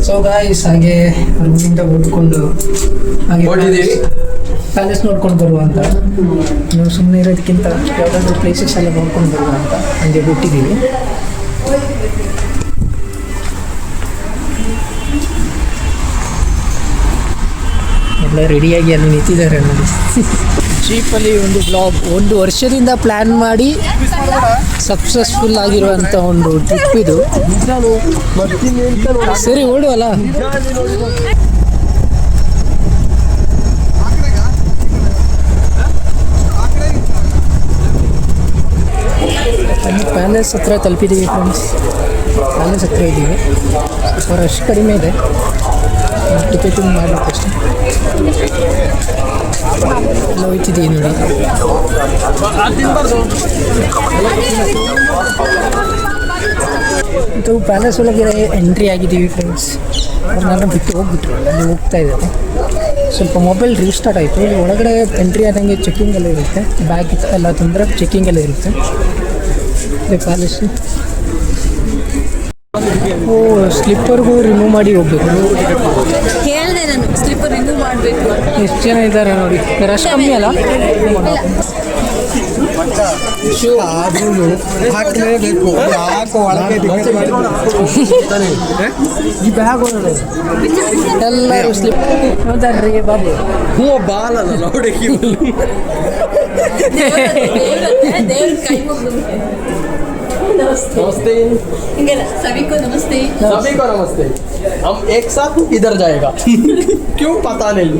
So guys ಹಾಗೆ ರೂಮಿಂದ ಓದ್ಕೊಂಡು ಹಾಗೆ ಪ್ಯಾಲೇಸ್ ನೋಡ್ಕೊಂಡು ಬರುವ ಅಂತ, ನೀವು ಸುಮ್ಮನೆ ಇರೋದಕ್ಕಿಂತ ಯಾವುದಾದ್ರೂ ಪ್ಲೇಸಸ್ ಎಲ್ಲ ನೋಡ್ಕೊಂಡು ಬರುವ ಅಂತ ಹಂಗೆ ಬಿಟ್ಟಿದ್ದೀವಿ. ಎಲ್ಲ ರೆಡಿಯಾಗಿ ಅಲ್ಲಿ ನಿಂತಿದ್ದಾರೆ ನೋಡಿ. ಜೀಪಲ್ಲಿ ಒಂದು ಬ್ಲಾಗ್, 1 ವರ್ಷದಿಂದ ಪ್ಲ್ಯಾನ್ ಮಾಡಿ ಸಕ್ಸಸ್ಫುಲ್ ಆಗಿರುವಂಥ ಒಂದು ಟ್ರಿಪ್ ಇದು. ಸರಿ ಓಡುವಲ್ಲ. ಪ್ಯಾಲೇಸ್ ಹತ್ರ ತಲುಪಿದ್ದೀವಿ ಫ್ರೆಂಡ್ಸ್. ಪ್ಯಾಲೇಸ್ ಹತ್ರ ಇದ್ದೀವಿ. ಸ್ವಲ್ಪ ರಶ್ ಕಡಿಮೆ ಇದೆ, ಟಿಕೆಟಿಂಗ್ ಮಾಡಬೇಕು ಅಷ್ಟೇ. ಎಲ್ಲ ಹೋಯ್ತಿದ್ದೀವಿ ನೋಡಿ. ಇದು ಪ್ಯಾಲೇಸ್ ಒಳಗೆ ಎಂಟ್ರಿ ಆಗಿದ್ದೀವಿ ಫ್ರೆಂಡ್ಸ್. ಅವ್ರನ್ನೆಲ್ಲ ಬಿಟ್ಟು ಹೋಗ್ಬಿಟ್ರು, ಅಲ್ಲಿ ಹೋಗ್ತಾ ಇದ್ದಾರೆ. ಸ್ವಲ್ಪ ಮೊಬೈಲ್ ರೀಸ್ಟಾರ್ಟ್ ಆಯಿತು. ಇಲ್ಲಿ ಒಳಗಡೆ ಎಂಟ್ರಿ ಆದಂಗೆ ಚೆಕ್ಕಿಂಗ್ ಎಲ್ಲ ಇರುತ್ತೆ, ಬ್ಯಾಗ್ ಎಲ್ಲ ತಂದರೆ ಚೆಕ್ಕಿಂಗ್ ಎಲ್ಲ ಇರುತ್ತೆ. ಇದೆ ಪ್ಯಾಲೇಸು. ಓ, ಸ್ಲಿಪ್ಪರ್ಗೂ ರಿಮೂವ್ ಮಾಡಿ ಹೋಗ್ಬೇಕು. ಹೇಳಿದೆ ನಾನು, ಸ್ಲಿಪ್ಪರ್ ರಿಮೂವ್ ಮಾಡಬೇಕು. ಎಷ್ಟು ಜನ ಇದ್ದಾರೆ ನೋಡಿ, ರಶ್ ಕಮ್ಮಿ ಅಲ್ಲ. ಹಾಕಲೇಬೇಕು. ಯಾಕೋ ಒಳಗೆ ಈ ಬ್ಯಾಗ್ ಎಲ್ಲರೂ ಸ್ಲಿಪ್ ಹೌದಾರ್ರಿ ಬಾಬು. ಹ್ಞೂ ಬಾಲಲ್ಲ ನೋಡಿ. नमस्ते सभी को नमस्ते. सभी को नमस्ते. हम एक साथ इधर जाएगा. क्यों पता नहीं.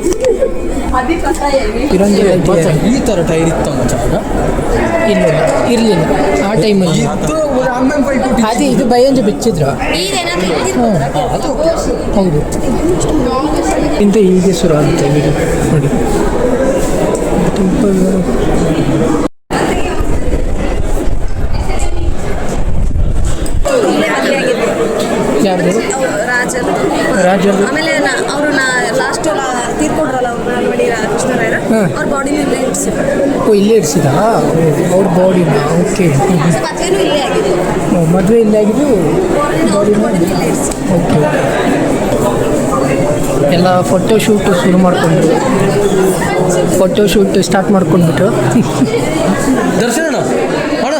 अभी पता है ಚಿರಂಜೀವಿ ಈ ಥರ ಟೈರ್ ಇತ್ತ ಮಚಾಗ ಇರಲಿಲ್ಲ ಆ ಟೈಮಲ್ಲಿ. ಅದೇ ಇದು ಬೈಯಂಜು ಬಿಚ್ಚಿದ್ರು. ಹೌದು, ಇಂತ ಹೀಗೆ ಶುರು ಆಗುತ್ತೆ ನೋಡಿ. ಟೆಂಪಲ್ ಯಾರ್ದು? ರಾಜರು. ಆಮೇಲೆ ಅವರು ಲಾಸ್ಟ್ ತೀರ್ಕೊಂಡ್ರಲ್ಲ ಕೃಷ್ಣರಾಯರ, ಅವ್ರ ಬಾಡಿನ ಇಲ್ಲೇ ಇಡ್ಸಿದ್ರು. ಓ, ಇಲ್ಲೇ ಇಡ್ಸಿದಾ ಅವ್ರ ಬಾಡಿನ? ಓಕೆ. ಮದುವೆನೂ ಇಲ್ಲೇ ಆಗಿದೆ. ಮದುವೆ ಇಲ್ಲೇ ಆಗಿದ್ದು ಬಾಡಿನ. ಓಕೆ. ಎಲ್ಲ ಫೋಟೋಶೂಟ್ ಶುರು ಮಾಡಿಕೊಂಡು ಫೋಟೋಶೂಟ್ ಸ್ಟಾರ್ಟ್ ಮಾಡ್ಕೊಂಡ್ಬಿಟ್ಟು ದರ್ಶನ ಅಣ್ಣ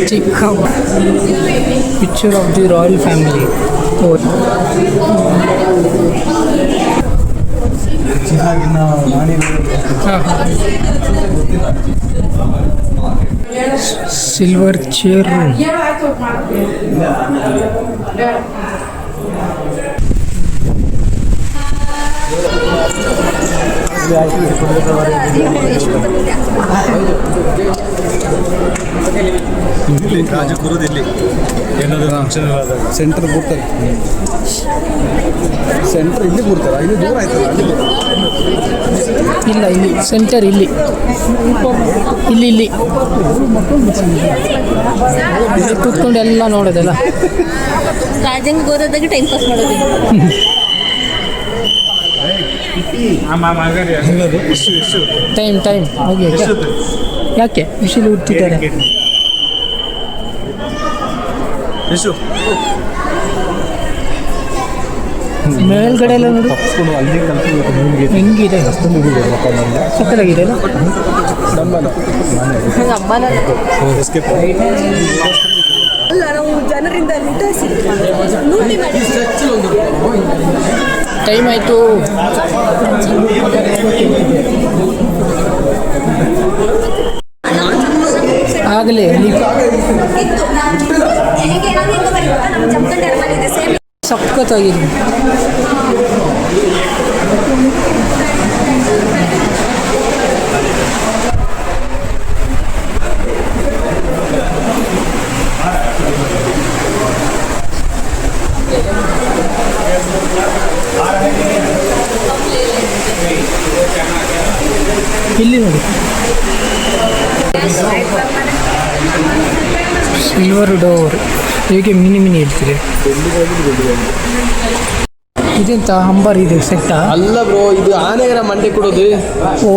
ಚಿಕ್ಕ picture of the royal family. Silver chair. ರಾಜಗುರುದಿಲ್ಲಿ ಏನಾದರೂ ಫಂಕ್ಷನ್ ಸೆಂಟರ್ ಕೂರ್ತಾರೆ. ಸೆಂಟರ್ ಇಲ್ಲಿ ಕೂರ್ತಾರೆ. ಇಲ್ಲಿ ದೂರ ಆಯ್ತಲ್ಲ. ಇಲ್ಲ, ಇಲ್ಲಿ ಸೆಂಟರ್ ಇಲ್ಲಿ ಇಲ್ಲಿ ಕೂತ್ಕೊಂಡು ಎಲ್ಲ ನೋಡೋದಲ್ಲ. ರಾಜಂಗ್ ಗೋರದಾಗ ಟೈಮ್ ಪಾಸ್ ಮಾಡೋದು. ಟೈಮ್ ಹೋಗಿ. ಯಾಕೆ ಬಿಸಿಲು ಹುಟ್ಟಿದ್ದಾರೆ? ಮೇಲ್ಗಡೆ ಎಲ್ಲ ನೋಡಿ ಹೆಂಗಿದೆ, ಸಕ್ಕತ್ತಾಗಿದೆ ಅಲ್ಲ. ಅಲ್ಲ, ನಾವು ಜನರಿಂದ ಟೈಮ್ ಆಯಿತು. ಆಗಲೇ ಸಖತ್ತಾಗಿದೆ. ಇಲ್ಲಿ ನೋಡಿ, ಸಿಲ್ವರ್ ಡೋರ್ ಹೇಗೆ ಮಿನಿ ಹೇಳ್ತೀರಿ. ಇದೆಂತ ಅಂಬರ್ ಇದೆ ಸೆಟ್ಟ? ಅಲ್ಲ ಬ್ರೋ, ಇದು ಆನೆಗರ ಮಂಡೆ ಕೊಡೋದು. ಓ,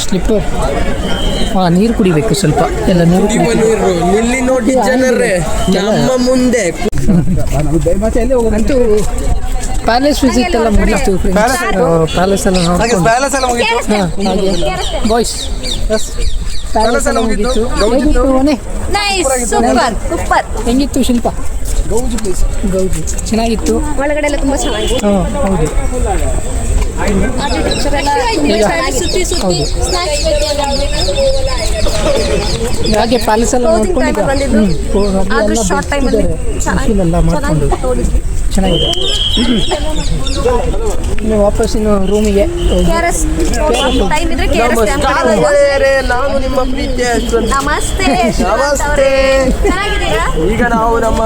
ಸ್ಲಿಪ್ಪರ್ ಹಾಂ ನೀರು ಕುಡಿಬೇಕು ಸ್ವಲ್ಪ ಎಲ್ಲ ನೀರು ಕುಡಿಬೇಕು. ಇಲ್ಲಿ ನೋಡಿ ಜನರೇ ನಮ್ಮ ಮುಂದೆ ಅಂತೂ ಪ್ಯಾಲೇಸ್ ವಿಸಿಟ್ ಎಲ್ಲ ಮುಗೀತು ಪ್ಯಾಲೇಸ್ ಎಲ್ಲ ನೋಡ್ಕೊಂಡು ಪ್ಯಾಲೇಸ್ ಎಲ್ಲ ಮುಗೀತು. ಹಾಂ ಹಾಗೆ ಬಾಯ್ಸ್ ಪ್ಯಾಲೇಸ್ ಎಲ್ಲ ಮುಗೀತು. ಹೇಗಿತ್ತು ಮನೆ? ಸೂಪರ್ ಹೆಂಗಿತ್ತು ಶಿಲ್ಪ? ಗೌಜು ಚೆನ್ನಾಗಿತ್ತು. ಒಳಗಡೆ ಎಲ್ಲ ತುಂಬಾ ಚೆನ್ನಾಗಿದೆ. ಹಾಂ ಹೌದು ಆರ್ಕಿಟೆಕ್ಚರ್ ಎಲ್ಲ ತುಂಬಾ ಚೆನ್ನಾಗಿದೆ. ಸುತ್ತಿ ಹೌದು. ಸ್ನಾಕ್ಸ್ ಹಾಗೆ ಪ್ಯಾಲೇಸ್ ಎಲ್ಲ Closing time ನೋಡ್ಕೊಂಡು ಬಂದಿದ್ದು. ಆದ್ರೂ ಶಾರ್ಟ್ ಟೈಮ್ ಅಲ್ಲಿ ಎಲ್ಲ ಮಾಡ್ಕೊಂಡು ಚೆನ್ನಾಗಿದೆ. ಇನ್ನು ವಾಪಸ್ ಇನ್ನು ರೂಮಿಗೆ KRS ಟೈಮ್ ಇದ್ರೆ KRS ಡ್ಯಾಮ್ ಕಡೆ ಹೋಗುವ. ಗೆಳೆಯರೇ, ನಾನು ನಿಮ್ಮ ಪ್ರೀತಿಯ ಯಶವಂತ್. ನಮಸ್ತೆ ನಮಸ್ತೆ. ಚೆನ್ನಾಗಿದ್ದೀರಾ? ಈಗ ನಾವು ನಮ್ಮ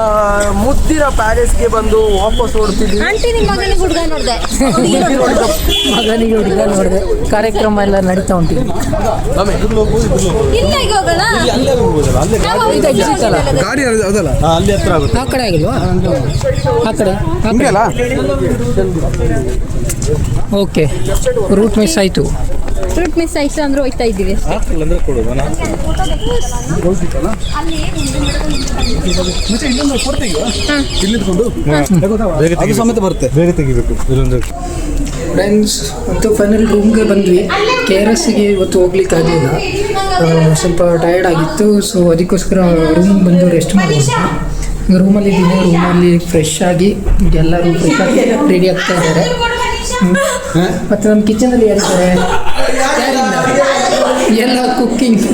ಮುದ್ದಿನ ಪ್ಯಾಲೇಸ್ಗೆ ಬಂದು ವಾಪಸ್ ಓಡ್ತಿದ್ವಿ. ಆಂಟಿ ನಿಮ್ಮ ಮಗನಿಗೆ ಹುಡುಗ ನೋಡಿದೆ. ಮಗನಿಗೆ ಹುಡುಗ ನೋಡಿದೆ. ಕಾರ್ಯಕ್ರಮ ಎಲ್ಲ ನಡೀತಾ ಉಂಟು. ಇಲ್ಲ ಈಗ ಹೋಗೋಣ. ನಾವು ಇದು exit ಅಲ್ಲ? ಗಾಡಿ ಅದಲ್ಲ ಅಲ್ಲಿ ಹತ್ರ ಆಗುತ್ತೆ. ಆ ಕಡೆ ಆಗಿಲ್ವಾ? ಆ ಕಡೆ ಅಲ್ಲ ಓಕೆ ರೂಟ್ ಮಿಸ್ ಆಯಿತು. ರೂಟ್ ಮಿಸ್ ಆಯ್ತು ಅಂದ್ರೆ ಹೋಯ್ತಾ ಇದ್ದೀವಿ ಅಷ್ಟೇ. ಅಂದ್ರೆ ಕೊಡುವ ಅದು ಸಮೇತ ಬರುತ್ತೆ. ಬೇಗ ತೆಗಿಬೇಕು ಇಲ್ಲೊಂದು. ಫ್ರೆಂಡ್ಸ್ ಮತ್ತು ಫೈನಲ್ ರೂಮ್ಗೆ ಬಂದ್ವಿ. KRSಗೆ ಇವತ್ತು ಹೋಗ್ಲಿಕ್ಕೆ ಆಗಲಿಲ್ಲ, ಸ್ವಲ್ಪ ಟಯರ್ಡ್ ಆಗಿತ್ತು. ಸೊ ಅದಕ್ಕೋಸ್ಕರ ರೂಮಿಗೆ ಬಂದು ರೆಸ್ಟ್ ಮಾಡೋಣ. ರೂಮಲ್ಲಿ ಇದ್ದೀನಿ. ರೂಮಲ್ಲಿ ಫ್ರೆಶ್ ಆಗಿ ಎಲ್ಲರೂ ಫ್ರೆಶ್ ಆಗಿ ರೆಡಿ ಆಗ್ತಾ ಇದ್ದಾರೆ. ಮತ್ತು ನಮ್ಮ ಕಿಚನಲ್ಲಿ ಯಾರಿದ್ದಾರೆ? ಎಲ್ಲ ಕುಕ್ಕಿಂಗ್.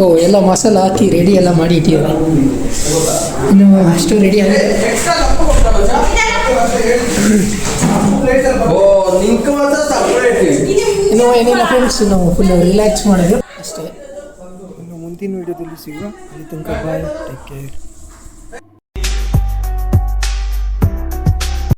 ಓ ಎಲ್ಲ ಮಸಾಲ ಹಾಕಿ ರೆಡಿ ಎಲ್ಲ ಮಾಡಿ ಇಟ್ಟಿದ್ದಾರೆ. ಇನ್ನು ಅಷ್ಟು ರೆಡಿ ಆಗಿದೆ. ಇನ್ನು ಏನಿಲ್ಲ ಫ್ರೆಂಡ್ಸ್, ನಾವು ಫುಲ್ ರಿಲ್ಯಾಕ್ಸ್ ಮಾಡೋದು ಅಷ್ಟೇ. ಇನ್ನು ಮುಂದಿನ ವೀಡಿಯೋದಲ್ಲಿ ಸಿಗುವ. ಅಲ್ಲಿ ತನಕ ಬಾಯ್, ಟೇಕ್ ಕೇರ್.